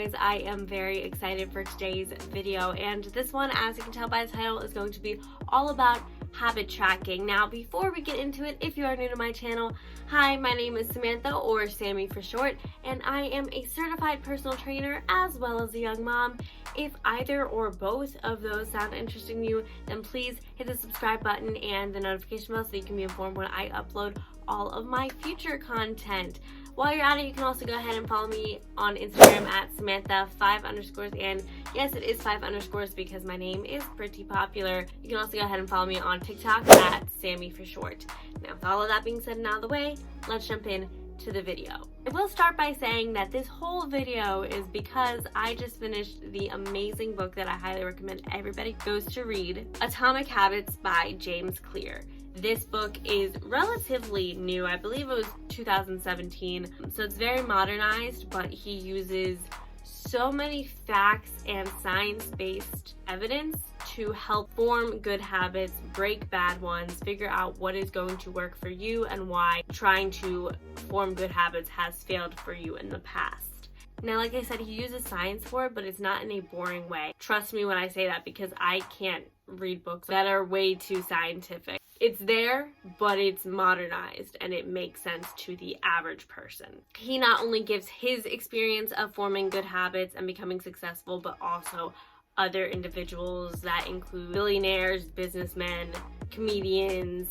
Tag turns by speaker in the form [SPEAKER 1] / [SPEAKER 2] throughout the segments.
[SPEAKER 1] anyways, I am very excited for today's video, and this one, as you can tell by the title, is going to be all about habit tracking. Now, before we get into it, if you are new to my channel, hi, my name is Samantha, or Sammy for short, and I am a certified personal trainer as well as a young mom. If either or both of those sound interesting to you, then please hit the subscribe button and the notification bell so you can be informed when I upload all of my future content. While you're at it, you can also go ahead and follow me on Instagram at Samantha5_, and yes, it is 5_ because my name is pretty popular. You can also go ahead and follow me on TikTok at Sammy for short. Now, with all of that being said and out of the way, let's jump in to the video. I will start by saying that this whole video is because I just finished the amazing book that I highly recommend everybody goes to read, Atomic Habits by James Clear. This book is relatively new. I believe it was 2017, so it's very modernized, but he uses so many facts and science-based evidence to help form good habits, break bad ones, figure out what is going to work for you and why trying to form good habits has failed for you in the past. Now, like I said, he uses science for it, but it's not in a boring way. Trust me when I say that, because I can't read books that are way too scientific. It's there, but it's modernized and it makes sense to the average person. He not only gives his experience of forming good habits and becoming successful, but also other individuals that include billionaires, businessmen, comedians,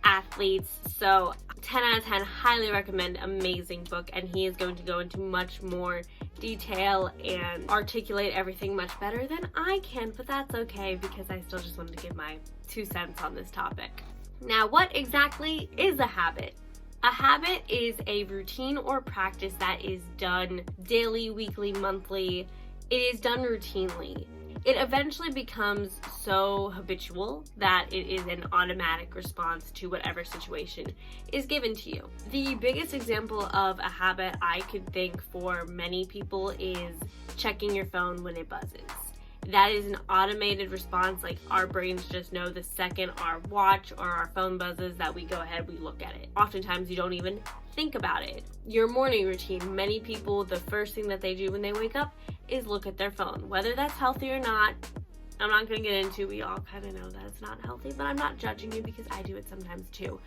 [SPEAKER 1] athletes. So 10 out of 10, highly recommend. Amazing book, and he is going to go into much more detail and articulate everything much better than I can, but that's okay because I still just wanted to give my 2 cents on this topic. Now, what exactly is a habit? A habit is a routine or practice that is done daily, weekly, monthly. It is done routinely. It eventually becomes so habitual that it is an automatic response to whatever situation is given to you. The biggest example of a habit I could think for many people is checking your phone when it buzzes. That is an automated response. Like, our brains just know the second our watch or our phone buzzes that we go ahead, we look at it. Oftentimes you don't even think about it. Your morning routine, many people, the first thing that they do when they wake up is look at their phone. Whether that's healthy or not, I'm not gonna get into. We all kind of know that it's not healthy, but I'm not judging you because I do it sometimes too.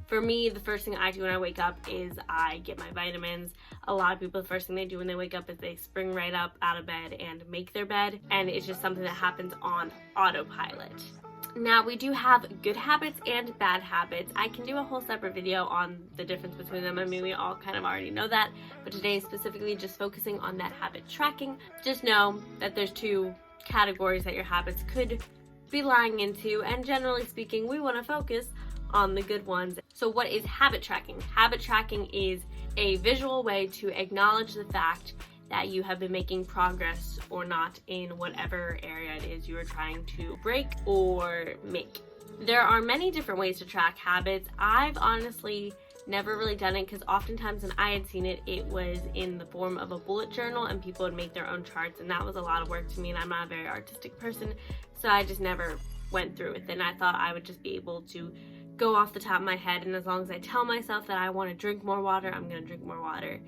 [SPEAKER 1] For me, the first thing I do when I wake up is I get my vitamins. A lot of people, the first thing they do when they wake up is they spring right up out of bed and make their bed, and it's just something that happens on autopilot. Now, we do have good habits and bad habits. I can do a whole separate video on the difference between them. I mean, we all kind of already know that, but today is specifically just focusing on that habit tracking. Just know that there's 2 categories that your habits could be lying into, and generally speaking, we want to focus on the good ones. So what is habit tracking? Habit tracking is a visual way to acknowledge the fact that you have been making progress or not in whatever area it is you are trying to break or make. There are many different ways to track habits. I've honestly never really done it because oftentimes when I had seen it, it was in the form of a bullet journal and people would make their own charts, and that was a lot of work to me, and I'm not a very artistic person, so I just never went through with it. And I thought I would just be able to go off the top of my head, and as long as I tell myself that I want to drink more water, I'm going to drink more water.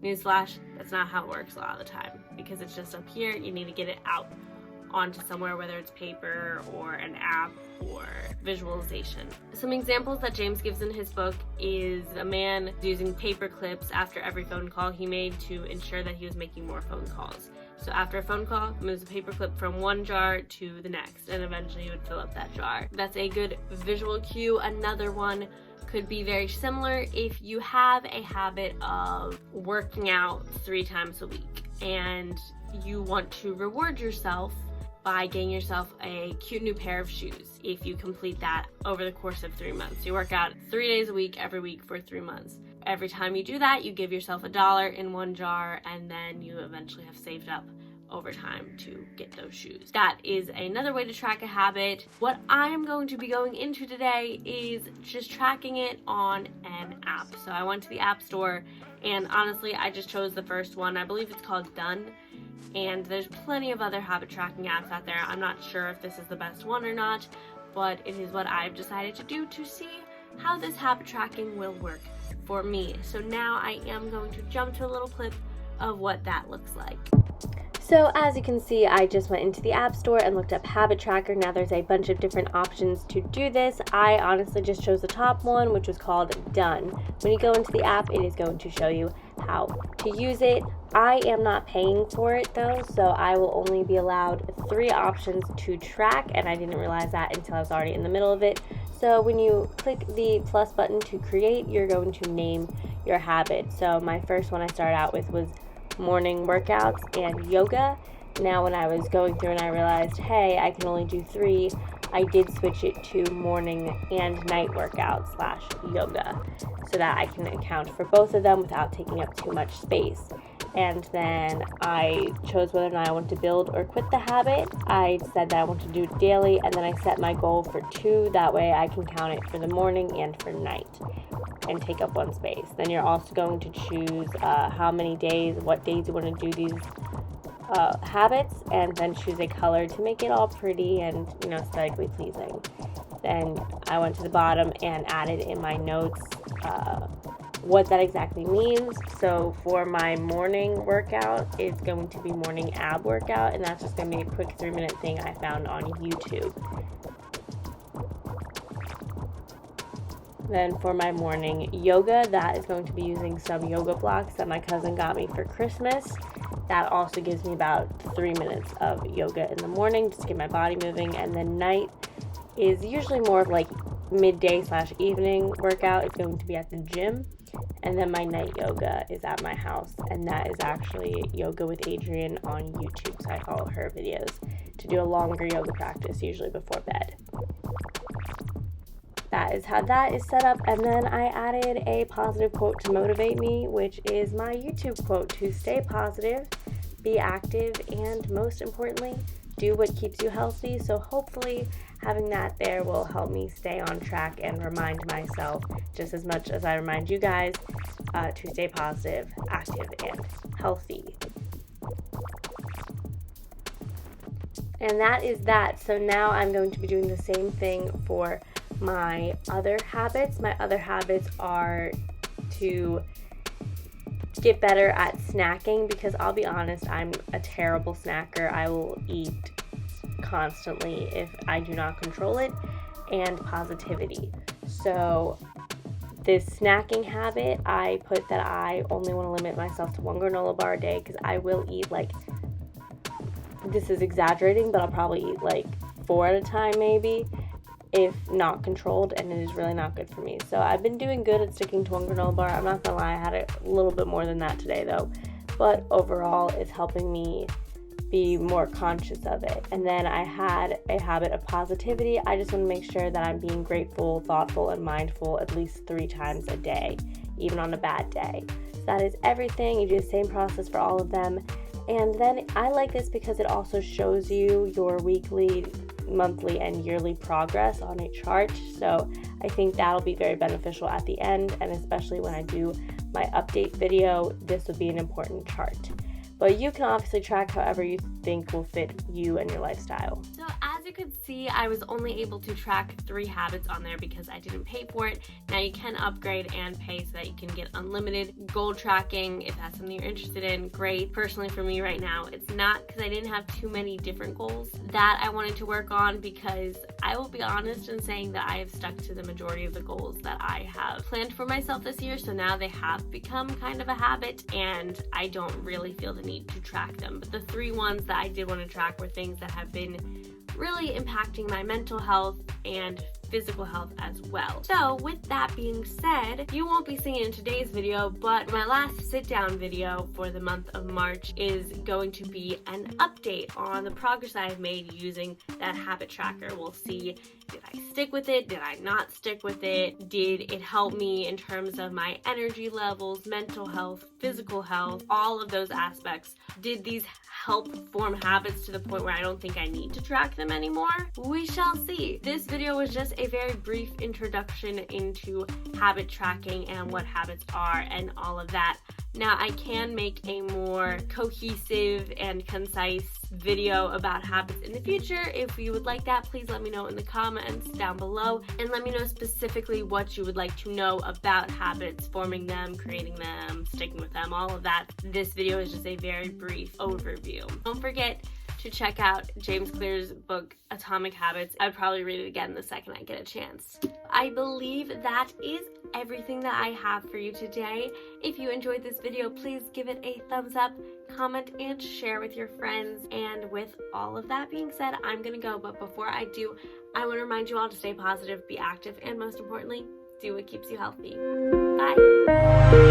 [SPEAKER 1] Newsflash, that's not how it works a lot of the time, because it's just up here. You need to get it out onto somewhere, whether it's paper or an app or visualization. Some examples that James gives in his book is a man using paper clips after every phone call he made to ensure that he was making more phone calls. So after a phone call, moves a paper clip from one jar to the next, and eventually you would fill up that jar. That's a good visual cue. Another one could be very similar if you have a habit of working out 3 times a week and you want to reward yourself by getting yourself a cute new pair of shoes if you complete that over the course of 3 months. You work out 3 days a week, every week for 3 months. Every time you do that, you give yourself $1 in one jar, and then you eventually have saved up over time to get those shoes. That is another way to track a habit. What I'm going to be going into today is just tracking it on an app. So I went to the App Store, and honestly, I just chose the first one. I believe it's called Done. And there's plenty of other habit tracking apps out there. I'm not sure if this is the best one or not, but it is what I've decided to do to see how this habit tracking will work for me. So now I am going to jump to a little clip of what that looks like. So as you can see, I just went into the App Store and looked up Habit Tracker. Now there's a bunch of different options to do this. I honestly just chose the top one, which was called Done. When you go into the app, it is going to show you how to use it. I am not paying for it though, so I will only be allowed 3 options to track, and I didn't realize that until I was already in the middle of it. So when you click the plus button to create, you're going to name your habit. So my first one I started out with was morning workouts and yoga. Now when I was going through and I realized, hey, I can only do 3, I did switch it to morning and night workouts / yoga so that I can account for both of them without taking up too much space. And then I chose whether or not I want to build or quit the habit. I said that I want to do it daily, and then I set my goal for 2. That way I can count it for the morning and for night and take up 1 space. Then you're also going to choose how many days, what days you want to do these habits, and then choose a color to make it all pretty and, aesthetically pleasing. Then I went to the bottom and added in my notes what that exactly means. So for my morning workout, it's going to be morning ab workout, and that's just going to be a quick 3-minute thing I found on YouTube. Then for my morning yoga, that is going to be using some yoga blocks that my cousin got me for Christmas. That also gives me about 3 minutes of yoga in the morning just to get my body moving. And then night is usually more of like midday / evening workout. It's going to be at the gym. And then my night yoga is at my house, and that is actually Yoga with Adrienne on YouTube. So I follow her videos to do a longer yoga practice, usually before bed. That is how that is set up. And then I added a positive quote to motivate me, which is my YouTube quote: to stay positive, be active, and most importantly, do what keeps you healthy. So hopefully having that there will help me stay on track and remind myself, just as much as I remind you guys, to stay positive, active, and healthy. And that is that. So now I'm going to be doing the same thing for my other habits. My other habits are to get better at snacking, because I'll be honest, I'm a terrible snacker. I will eat constantly if I do not control it, and positivity. So this snacking habit, I put that I only want to limit myself to 1 granola bar a day, because I will eat this is exaggerating, but I'll probably eat 4 at a time maybe, if not controlled, and it is really not good for me. So I've been doing good at sticking to 1 granola bar. I'm not gonna lie, I had a little bit more than that today though, but overall it's helping me be more conscious of it. And then I had a habit of positivity. I just want to make sure that I'm being grateful, thoughtful, and mindful at least 3 times a day, even on a bad day. So that is everything. You do the same process for all of them. And then I like this because it also shows you your weekly, monthly, and yearly progress on a chart. So I think that'll be very beneficial at the end, and especially when I do my update video, this would be an important chart. But you can obviously track however you think will fit you and your lifestyle. So as you can see, I was only able to track 3 habits on there because I didn't pay for it. Now you can upgrade and pay so that you can get unlimited goal tracking. If that's something you're interested in, great. Personally for me right now, it's not, because I didn't have too many different goals that I wanted to work on, because I will be honest in saying that I have stuck to the majority of the goals that I have planned for myself this year. So now they have become kind of a habit, and I don't really feel the need to track them. But the 3 ones that I did want to track were things that have been really impacting my mental health and physical health as well. So with that being said, you won't be seeing it in today's video, but my last sit down video for the month of March is going to be an update on the progress I have made using that habit tracker. We'll see, did I stick with it? Did I not stick with it? Did it help me in terms of my energy levels, mental health, physical health, all of those aspects? Did these help form habits to the point where I don't think I need to track them anymore? We shall see. This video was just a very brief introduction into habit tracking and what habits are and all of that. Now I can make a more cohesive and concise video about habits in the future. If you would like that, please let me know in the comments down below, and let me know specifically what you would like to know about habits, forming them, creating them, sticking with them, all of that. This video is just a very brief overview. Don't forget to check out James Clear's book, Atomic Habits. I'd probably read it again the second I get a chance. I believe that is everything that I have for you today. If you enjoyed this video, please give it a thumbs up, comment, and share with your friends. And with all of that being said, I'm gonna go, but before I do, I want to remind you all to stay positive, be active, and most importantly, do what keeps you healthy. Bye!